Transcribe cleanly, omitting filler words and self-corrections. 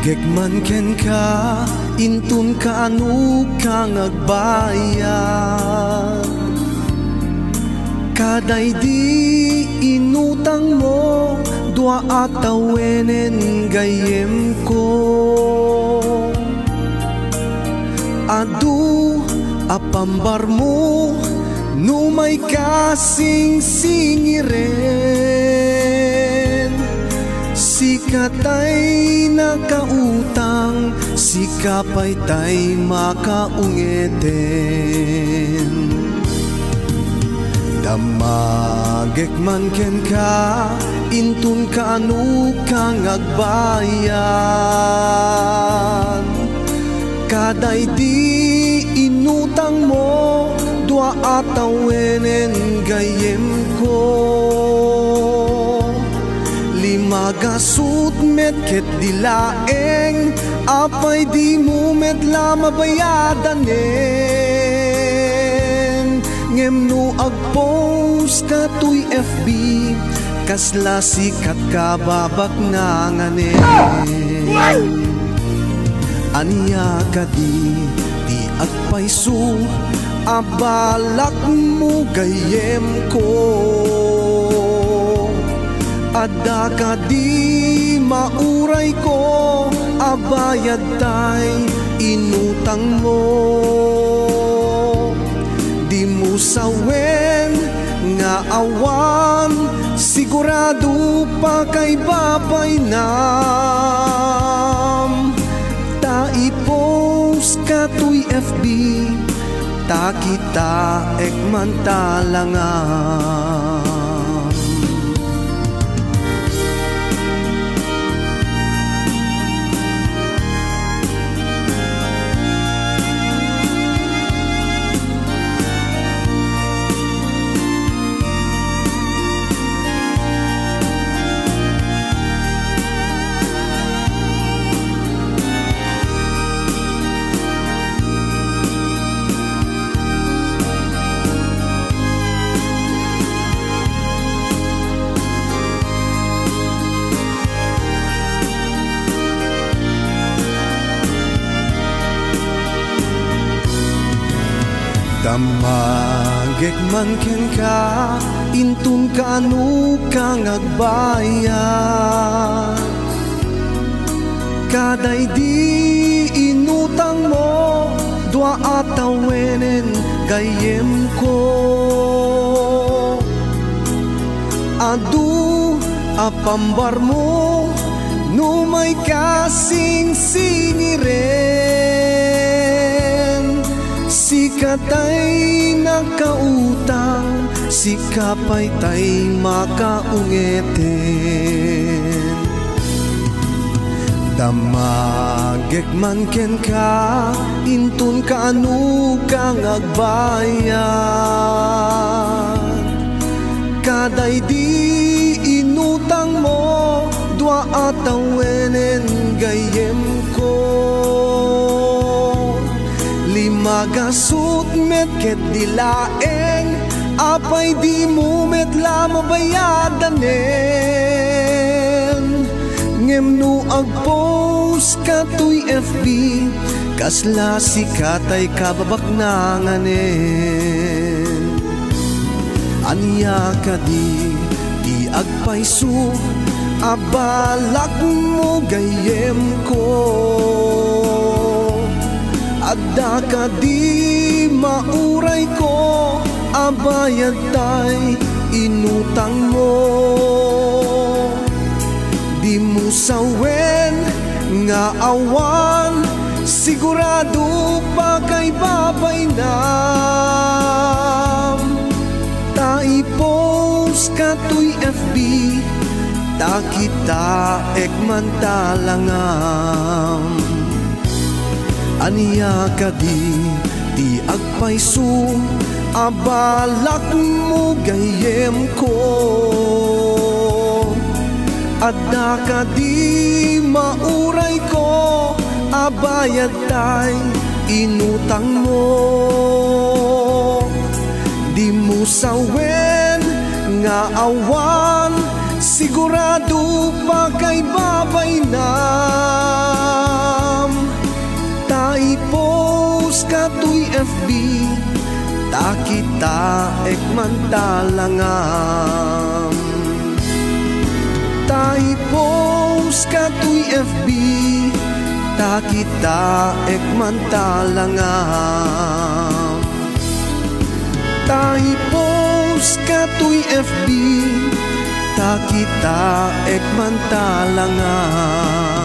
Gekman ken ka, intun ka anu kang agbayad. Kaday di inutang mo, dua atawenen gayem ko. Adu apambar mo, numay kasing singiren. Sikatay nakautang, sikapay tay makaungeten. Damagek man ken ka, intun ka anu kang agbayan. Kaday di inutang mo, dua atawenen gayem ko. Magasut met ket dilaeng, apay di mo met la mabayadanen. Ngem no agpost ka tuy FB, kasla sikat ka babak nanganen. Aniya ka di agpayso, abalak mo gayem ko. Adda ka di mauray ko, abayad tay inutang mo. Di mo sawen nga awan, sigurado pa kay babay nam. Ta i-post ka tuy FB, ta kita ekman talangan. Damagek man ken ka, intun ka anu kang agbayan. Kaday di inutang mo, dua atawenen gayem ko. Adu apambar mo, numay kasing singiren. Sikatay nakautang, sikapay tay makaungeten. Damagek man ken ka, intun ka anu kang agbayan. Kaday di inutang mo, dua atawenen gayem ko. Magasut met ket dilaeng, apay di mo met la mabayadanen. Ngem no agpost ka tuy FB, kasla sikatay kababak nanganen. Aniya ka di agpayso, abalak mo gayem ko. Adda ka di mauray ko, abayad tay inutang mo. Di mo sawen nga awan, sigurado pa kay babay nam. Ta i-post ka tuy FB, ta kita ekman talangam. Aniya ka di agpayso, abalak mo gayem ko. Adda ka di mauray ko, abayad tay inutang mo. Di mo sawen nga awan, Sigurado pa kay babay nam tai post ka tuy FB ta kita ekman talangam tai post ka tuy FB ta kita ekman talangam tai post ka tuy FB ta kita ekman talangam